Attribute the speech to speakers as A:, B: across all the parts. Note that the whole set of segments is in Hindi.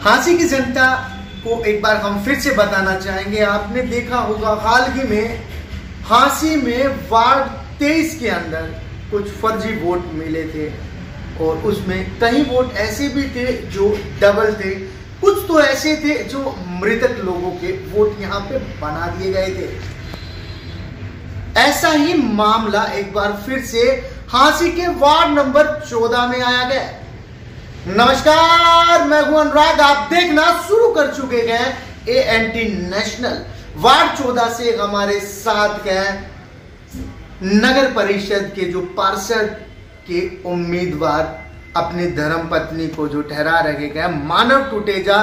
A: हांसी की जनता को एक बार हम फिर से बताना चाहेंगे, आपने देखा होगा हाल ही में हांसी में वार्ड 23 के अंदर कुछ फर्जी वोट मिले थे और उसमें कई वोट ऐसे भी थे जो डबल थे, कुछ तो ऐसे थे जो मृतक लोगों के वोट यहाँ पे बना दिए गए थे। ऐसा ही मामला एक बार फिर से हांसी के वार्ड नंबर 14 में आया गया। नमस्कार, मैं हूं अनुराग, आप देखना शुरू कर चुके हैं ANT नेशनल। वार्ड 14 से हमारे साथ हैं नगर परिषद के जो पार्षद के उम्मीदवार, अपनी धर्म पत्नी को जो ठहरा रखे गए मानव टुटेजा।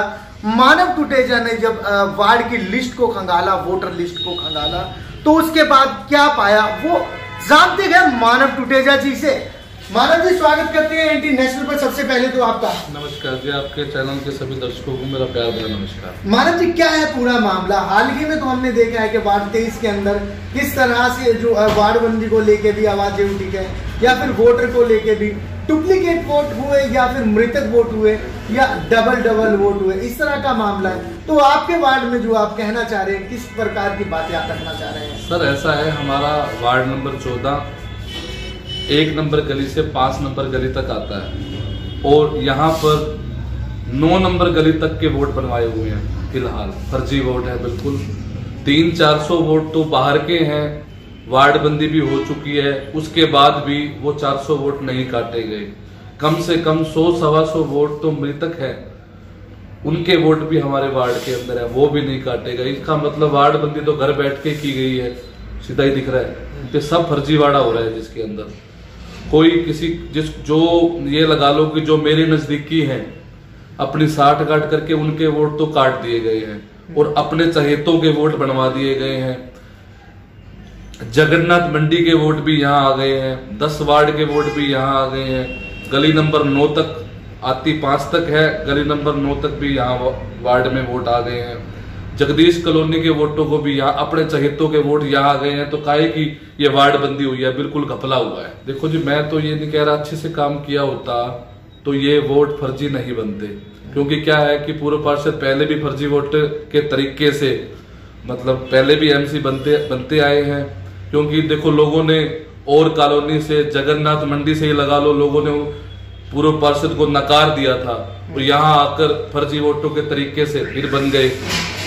A: मानव टुटेजा ने जब वार्ड की लिस्ट को खंगाला, वोटर लिस्ट को खंगाला, तो उसके बाद क्या पाया वो जानते गए मानव टुटेजा जी से। मानव जी, स्वागत करते हैं ANT नेशनल पर। सबसे पहले तो आपका
B: नमस्कार जी, आपके चैनल के सभी दर्शकों को मेरा प्यार भरा नमस्कार।
A: मानव जी, क्या है पूरा मामला? हाल ही में तो हमने देखा है कि वार्ड 23 के अंदर किस तरह से जो वार्ड बंदी को लेके भी आवाजें उठी गए, या फिर वोटर को लेके भी डुप्लीकेट वोट हुए, या फिर मृतक वोट हुए, या डबल वोट हुए, इस तरह का मामला है। तो आपके वार्ड में जो आप कहना चाह रहे हैं, किस प्रकार की बातें आप रखना चाह रहे हैं?
B: सर, ऐसा है, हमारा वार्ड नंबर 14 1 नंबर गली से 5 नंबर गली तक आता है और यहाँ पर 9 नंबर गली तक के वोट बनवाए हुए हैं। फिलहाल फर्जी वोट है, बिल्कुल 300-400 वोट तो बाहर के हैं, वार्ड बंदी भी हो चुकी है, उसके बाद भी वो 400 वोट नहीं काटे गए। कम से कम 100-125 वोट तो मृतक है, उनके वोट भी हमारे वार्ड के अंदर है, वो भी नहीं काटे गए। इसका मतलब वार्ड बंदी तो घर बैठ के की गई है, सीधा ही दिख रहा है कि सब फर्जीवाड़ा हो रहा है, जिसके अंदर कोई किसी जो ये लगा लो कि जो मेरे नजदीकी हैं, अपनी साठ गांठ करके उनके वोट तो काट दिए गए हैं और अपने चहेतों के वोट बनवा दिए गए हैं। जगन्नाथ मंडी के वोट भी यहाँ आ गए हैं, 10 वार्ड के वोट भी यहाँ आ गए हैं, गली नंबर 9 तक आती 5 तक है, गली नंबर 9 तक भी यहाँ वार्ड में वोट आ गए हैं। जगदीश कॉलोनी के वोटों को भी यहाँ अपने चहेतों के वोट यहाँ आ गए हैं। तो काहे की ये वार्ड बंदी हुई है, बिल्कुल घपला हुआ है। देखो जी, मैं तो ये नहीं कह रहा, अच्छे से काम किया होता तो ये वोट फर्जी नहीं बनते, क्योंकि क्या है कि पूर्व पार्षद पहले भी फर्जी वोट के तरीके से, मतलब पहले भी MC बनते आए हैं। क्योंकि देखो, लोगों ने और कॉलोनी से, जगन्नाथ मंडी से ही लगा लो, लोगों ने पूर्व पार्षद को नकार दिया था और यहाँ आकर फर्जी वोटों के तरीके से फिर बन गए।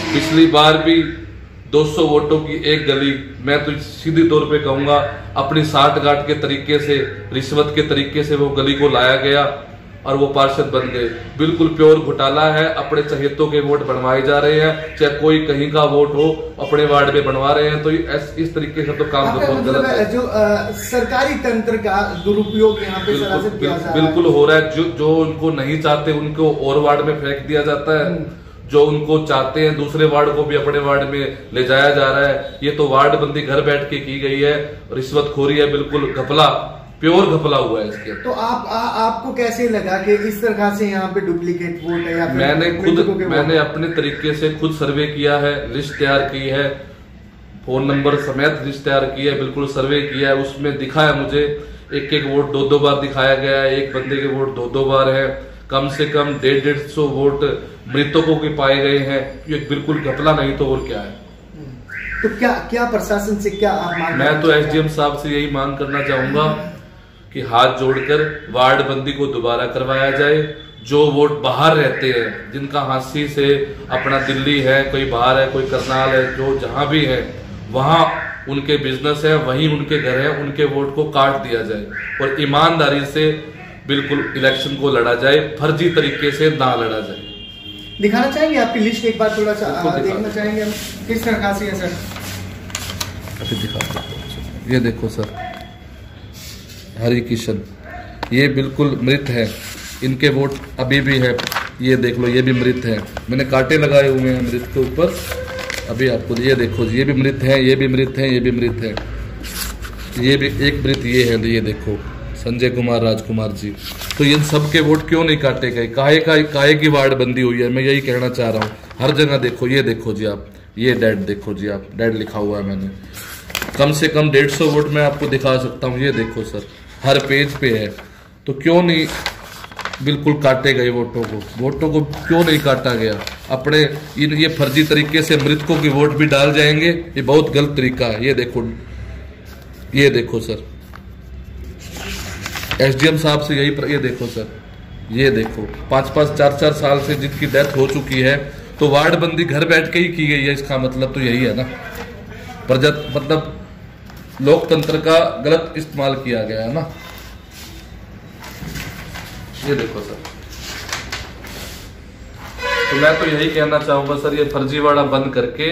B: पिछली बार भी 200 वोटों की एक गली, मैं तो सीधी तौर पे कहूंगा अपनी साठ गांठ के तरीके से, रिश्वत के तरीके से वो गली को लाया गया और वो पार्षद बन गए। बिल्कुल प्योर घोटाला है, अपने चहेतों के वोट बनवाए जा रहे हैं, चाहे कोई कहीं का वोट हो अपने वार्ड में बनवा रहे हैं। तो इस तरीके से तो काम बहुत गलत है।
A: जो सरकारी तंत्र का दुरुपयोग यहाँ पे सरासर किया जा रहा है।
B: बिल्कुल हो रहा है। जो उनको नहीं चाहते उनको और वार्ड में फेंक दिया जाता है, जो उनको चाहते हैं दूसरे वार्ड को भी अपने वार्ड में ले जाया जा रहा है। ये तो वार्ड बंदी घर बैठ के की गई है, रिश्वतखोरी है, बिल्कुल घपला, प्योर घपला हुआ है इसके।
A: तो आपको कैसे लगा कि इस तरह से यहाँ पे डुप्लीकेट वोट है? या
B: मैंने अपने तरीके से खुद सर्वे किया है, लिस्ट तैयार की है, फोन नंबर समेत लिस्ट तैयार की है, बिल्कुल सर्वे किया है। उसमें दिखा है मुझे एक वोट 2-2 बार दिखाया गया है, एक बंदे के वोट 2-2 बार है, कम से कम 150 वोट मृतकों के पाए गए हैं। ये बिल्कुल घपला नहीं तो और क्या है?
A: तो क्या प्रशासन से क्या आप मांग?
B: मैं तो SDM साहब से यही मांग करना चाहूंगा कि हाथ जोड़कर वार्ड बंदी को दोबारा करवाया जाए। जो वोट बाहर रहते हैं, जिनका हांसी से अपना दिल्ली है, कोई बाहर है, कोई करनाल है, जो जहां भी है वहां उनके बिजनेस है, वहीं उनके घर है, उनके वोट को काट दिया जाए और ईमानदारी से बिल्कुल इलेक्शन को लड़ा जाए, फर्जी तरीके से ना लड़ा जाए।
A: दिखाना चाहेंगे आपकी लिस्ट एक बार, थोड़ा सा देखना चाहेंगे हम किस तरह से है सर?
B: अभी दिखा, ये देखो सर, हरि किशन, ये बिल्कुल मृत है, इनके वोट अभी भी है, ये देख लो, ये भी मृत है, मैंने कांटे लगाए हुए हैं मृत के ऊपर। अभी आपको ये देखो, ये भी मृत है, ये भी मृत है, ये भी मृत है, ये भी एक मृत ये है, ये देखो संजय कुमार राजकुमार जी। तो इन सब के वोट क्यों नहीं काटे गए? काहे की वार्ड बंदी हुई है, मैं यही कहना चाह रहा हूँ। हर जगह देखो, ये देखो जी आप, ये डेड देखो जी आप, डेड लिखा हुआ है मैंने, कम से कम 150 वोट मैं आपको दिखा सकता हूँ। ये देखो सर, हर पेज पे है। तो क्यों नहीं बिल्कुल काटे गए वोटों को क्यों नहीं काटा गया? अपने ये फर्जी तरीके से मृतकों की वोट भी डाल जाएंगे, ये बहुत गलत तरीका है। ये देखो सर, एसडीएम साहब से यही, ये देखो सर, ये देखो 5-5 4-4 साल से जिनकी डेथ हो चुकी है, तो वार्ड बंदी घर बैठ के ही की गई है। इसका मतलब तो यही है ना, मतलब लोकतंत्र का गलत इस्तेमाल किया गया है ना। ये देखो सर, तो मैं तो यही कहना चाहूंगा सर, ये फर्जीवाड़ा बंद करके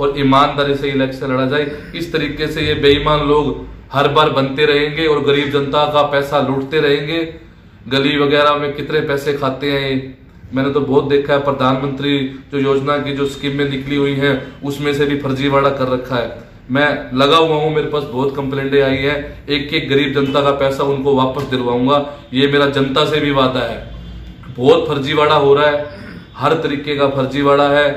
B: और ईमानदारी से इलेक्शन लड़ा जाए। इस तरीके से ये बेईमान लोग हर बार बनते रहेंगे और गरीब जनता का पैसा लूटते रहेंगे। गली वगैरह में कितने पैसे खाते हैं ये, मैंने तो बहुत देखा है। प्रधानमंत्री जो योजना की जो स्कीमें निकली हुई हैं, उसमें से भी फर्जीवाड़ा कर रखा है। मैं लगा हुआ हूं, मेरे पास बहुत कंप्लेंटें आई है। एक गरीब जनता का पैसा उनको वापस दिलवाऊंगा, ये मेरा जनता से भी वादा है। बहुत फर्जीवाड़ा हो रहा है, हर तरीके का फर्जीवाड़ा है।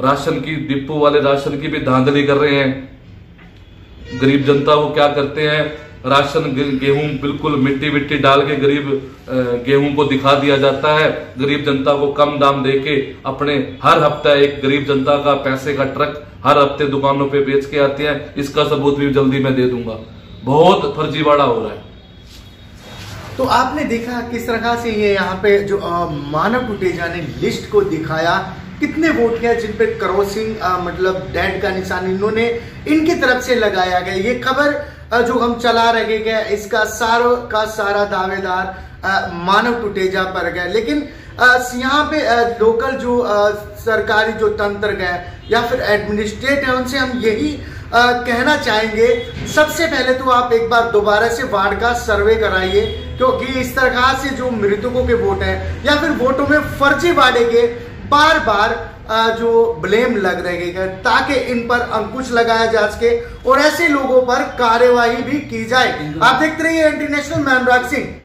B: राशन की डिपो वाले राशन की भी धांधली कर रहे हैं। गरीब जनता को क्या करते हैं, राशन गेहूं बिल्कुल मिट्टी डाल के गरीब गेहूं को दिखा दिया जाता है। गरीब जनता को कम दाम देके अपने हर हफ्ता एक गरीब जनता का पैसे का ट्रक हर हफ्ते दुकानों पे बेच के आते हैं। इसका सबूत भी जल्दी मैं दे दूंगा। बहुत फर्जीवाड़ा हो रहा है।
A: तो आपने देखा किस तरह से ये यहाँ पे जो मानव टुटेजा ने लिस्ट को दिखाया, कितने वोट हैं जिन पे क्रॉसिंग मतलब डेड का निशान इन्होंने इनकी तरफ से लगाया गया। ये खबर जो हम चला रहे गए, इसका सारा दावेदार मानव टुटेजा पर गए। लेकिन यहाँ पे लोकल जो सरकारी जो तंत्र गए या फिर एडमिनिस्ट्रेट है, उनसे हम यही कहना चाहेंगे, सबसे पहले तो आप एक बार दोबारा से वार्ड का सर्वे कराइए, क्योंकि इस तरह से जो मृतकों के वोट है या फिर वोटों में फर्जीवाड़े के बार बार जो ब्लेम लग रहे हैं, ताकि इन पर अंकुश लगाया जा सके और ऐसे लोगों पर कार्यवाही भी की जाए। आप देखते रहिए एंटी नेशनल, मैं अनुराग सिंह।